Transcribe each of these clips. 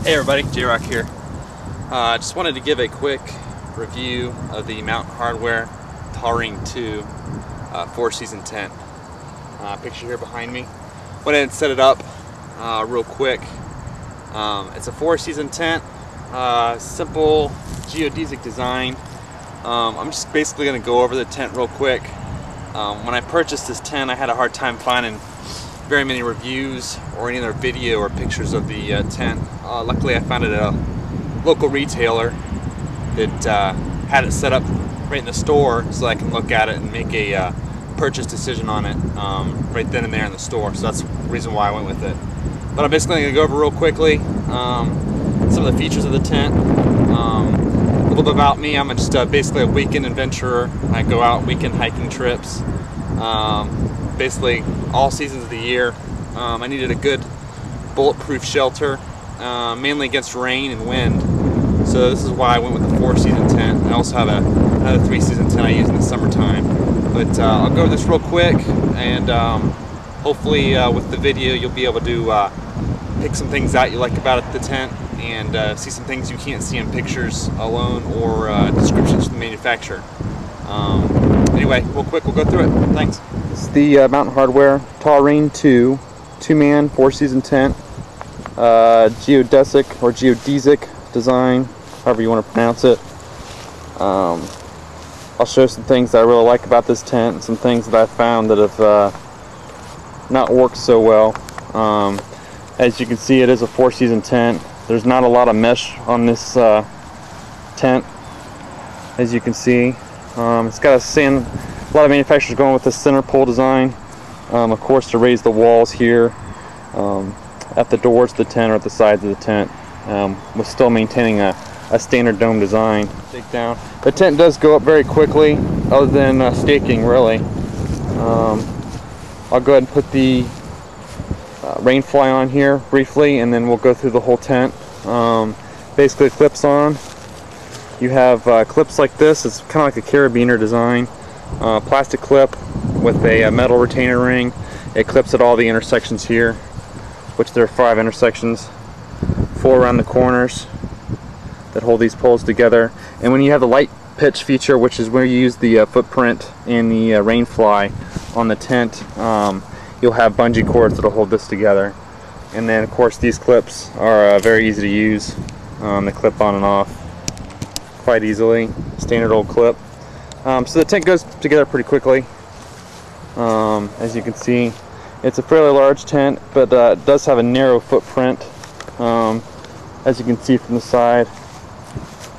Hey everybody, J-Rock here. Just wanted to give a quick review of the Mountain Hardwear Taurine 2 4-season tent. Picture here behind me. Went ahead and set it up real quick. It's a 4-season tent, simple geodesic design. I'm just basically going to go over the tent real quick. When I purchased this tent, I had a hard time finding very many reviews or any other video or pictures of the tent. Luckily I found it at a local retailer that had it set up right in the store so I can look at it and make a purchase decision on it right then and there in the store. So that's the reason why I went with it. But I'm basically going to go over real quickly some of the features of the tent. A little bit about me. I'm just basically a weekend adventurer. I go out weekend hiking trips. Basically all seasons of the year. I needed a good bulletproof shelter, mainly against rain and wind. So this is why I went with the 4-season tent. I also have another 3-season tent I use in the summertime. But I'll go over this real quick, and hopefully with the video you'll be able to pick some things out you like about the tent and see some things you can't see in pictures alone or descriptions from the manufacturer. Anyway, real quick, we'll go through it. Thanks. This is the Mountain Hardwear Taurine 2 2-man 4-season tent, geodesic or geodesic design, however you want to pronounce it. I'll show some things that I really like about this tent and some things that I found that have not worked so well. As you can see, it is a 4-season tent. There's not a lot of mesh on this tent, as you can see. It's got a lot of manufacturers going with the center pole design, of course, to raise the walls here at the doors of the tent or at the sides of the tent, with still maintaining a standard dome design. Take down. The tent does go up very quickly, other than staking, really. I'll go ahead and put the rain fly on here briefly, and then we'll go through the whole tent. Basically, clips on. You have clips like this. It's kind of like a carabiner design. Plastic clip with a metal retainer ring. It clips at all the intersections here, which there are 5 intersections, 4 around the corners that hold these poles together. And when you have the light pitch feature, which is where you use the footprint and the rain fly on the tent, you'll have bungee cords that'll hold this together. And then of course these clips are very easy to use. They clip on and off quite easily. Standard old clip. So the tent goes together pretty quickly. As you can see, it's a fairly large tent, but it does have a narrow footprint, as you can see from the side.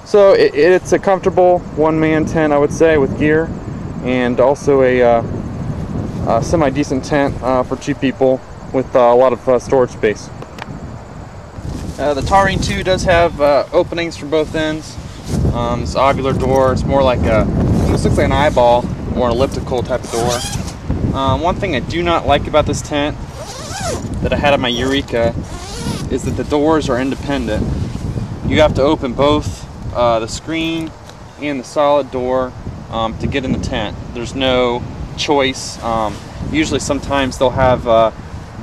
So it's a comfortable 1-man tent, I would say, with gear, and also a semi-decent tent for 2 people with a lot of storage space. The Taurine 2 does have openings from both ends. This ovular door, it's more like almost looks like an eyeball or an elliptical type of door. One thing I do not like about this tent that I had on my Eureka is that the doors are independent. You have to open both the screen and the solid door to get in the tent. There's no choice. Usually sometimes they'll have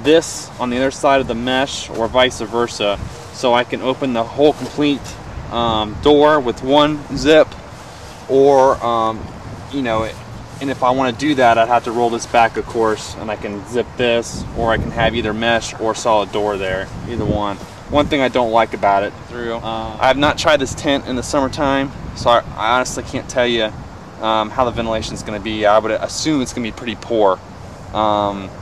this on the other side of the mesh or vice versa, so I can open the whole complete door with one zip, or you know, and if I want to do that, I'd have to roll this back, of course, and I can zip this, or I can have either mesh or solid door there, either one. One thing I don't like about it, I have not tried this tent in the summertime, so I honestly can't tell you how the ventilation is going to be. I would assume it's going to be pretty poor,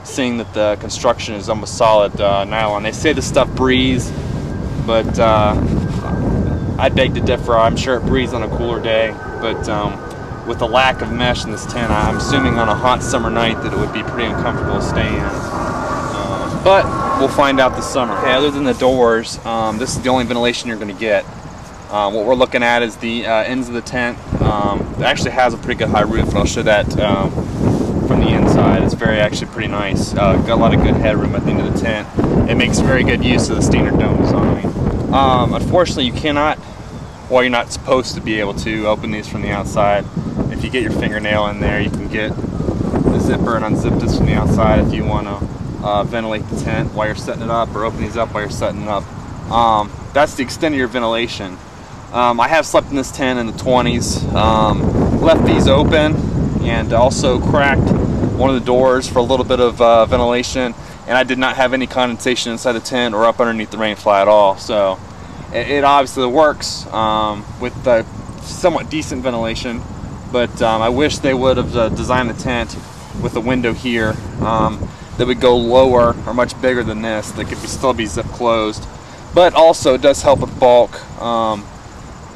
seeing that the construction is almost solid nylon. They say this stuff breathes, but I beg to differ. I'm sure it breathes on a cooler day, but with the lack of mesh in this tent, I'm assuming on a hot summer night that it would be pretty uncomfortable to stay in. But we'll find out this summer. Okay, other than the doors, this is the only ventilation you're going to get. What we're looking at is the ends of the tent. It actually has a pretty good high roof, and I'll show that from the inside. It's actually pretty nice. Got a lot of good headroom at the end of the tent. It makes very good use of the standard dome design. Unfortunately, you cannot, well, you're not supposed to be able to open these from the outside. If you get your fingernail in there, you can get the zipper and unzip this from the outside if you want to ventilate the tent while you're setting it up, or open these up while you're setting it up. that's the extent of your ventilation. I have slept in this tent in the 20s, left these open, and also cracked one of the doors for a little bit of ventilation, and I did not have any condensation inside the tent or up underneath the rain fly at all. So it obviously works with somewhat decent ventilation, but I wish they would have designed the tent with a window here that would go lower or much bigger than this, that could still be zip closed. But also it does help with bulk.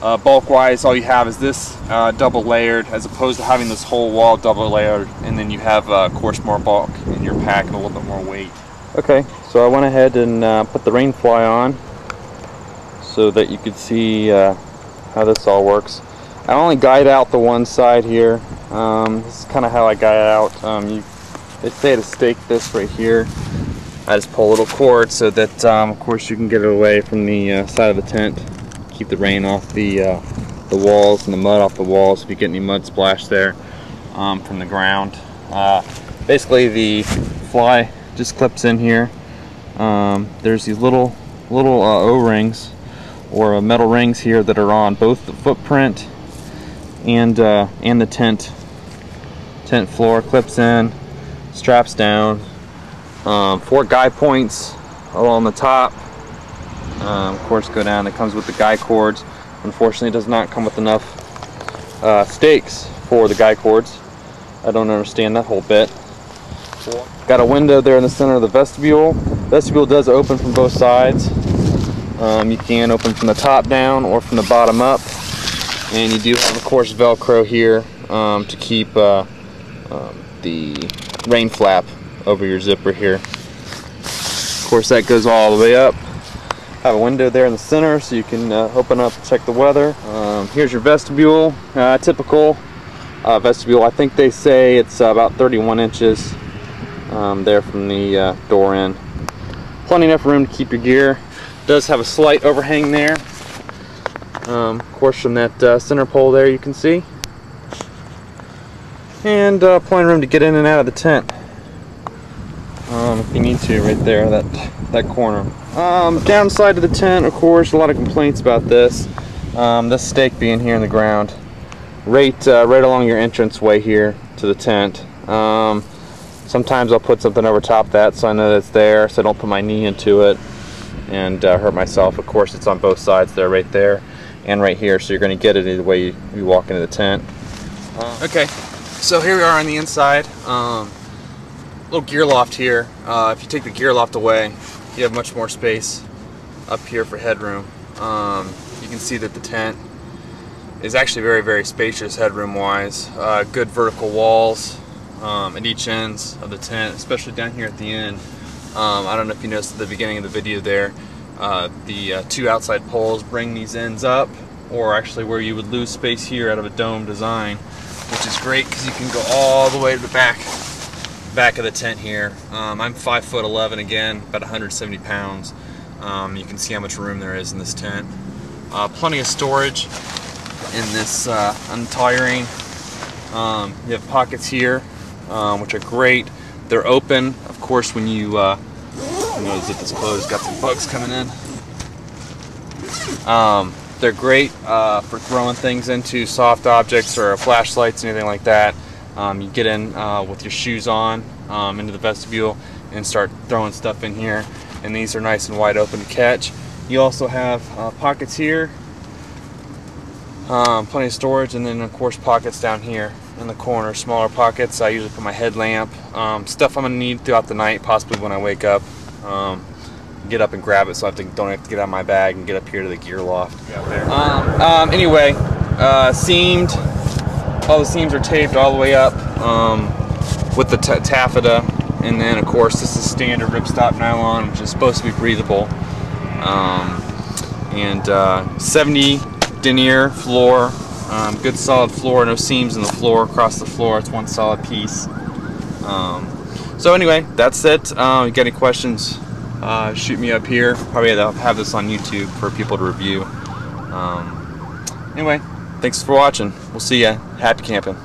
Bulk wise, all you have is this double layered, as opposed to having this whole wall double layered, and then you have of course more bulk in your pack and a little bit more weight. Okay, so I went ahead and put the rain fly on so that you could see how this all works. I only guide out the one side here. This is kind of how I guide out. They say to stake this right here. I just pull a little cord so that of course you can get it away from the side of the tent. Keep the rain off the walls and the mud off the walls if you get any mud splash there from the ground. Basically the fly just clips in here. There's these little O-rings or metal rings here that are on both the footprint and the tent floor. Clips in, straps down. 4 guy points along the top. Of course, go down. It comes with the guy cords. Unfortunately, it does not come with enough stakes for the guy cords. I don't understand that whole bit. Got a window there in the center of the vestibule. Vestibule does open from both sides. You can open from the top down or from the bottom up. And you do have, of course, Velcro here to keep the rain flap over your zipper here. Of course, that goes all the way up. Have a window there in the center so you can open up and check the weather. Here's your vestibule, typical vestibule. I think they say it's about 31 inches there from the door in. Plenty enough room to keep your gear. Does have a slight overhang there. Of course, from that center pole there you can see. And plenty of room to get in and out of the tent. If you need to, right there, that corner. Downside to the tent, of course, a lot of complaints about this. This stake being here in the ground, right along your entrance way here to the tent. Sometimes I'll put something over top of that so I know that it's there, so I don't put my knee into it and hurt myself. Of course, it's on both sides there, right there and right here, so you're going to get it either way you walk into the tent. Okay, so here we are on the inside. Little gear loft here. If you take the gear loft away, you have much more space up here for headroom. You can see that the tent is actually very, very spacious headroom wise. Good vertical walls at each ends of the tent, especially down here at the end. I don't know if you noticed at the beginning of the video there, the 2 outside poles bring these ends up, or actually where you would lose space here out of a dome design, which is great because you can go all the way to the back of the tent here. I'm 5'11" again, about 170 pounds. You can see how much room there is in this tent. Plenty of storage in this untiring. You have pockets here, which are great. They're open, of course, when you zip this closed. Got some bugs coming in. They're great for throwing things into, soft objects or flashlights, anything like that. You get in with your shoes on into the vestibule and start throwing stuff in here, and these are nice and wide open to catch. You also have pockets here, plenty of storage, and then of course pockets down here in the corner, smaller pockets. I usually put my headlamp, stuff I'm going to need throughout the night, possibly when I wake up. Get up and grab it, so I don't have to get out of my bag and get up here to the gear loft. Anyway, seamed. All the seams are taped all the way up with the taffeta, and then of course this is standard ripstop nylon, which is supposed to be breathable. 70 denier floor, good solid floor, no seams in the floor, across the floor. It's one solid piece. So anyway, that's it. You got any questions? Shoot me up here. Probably have this on YouTube for people to review. Anyway, thanks for watching. We'll see ya. Happy camping.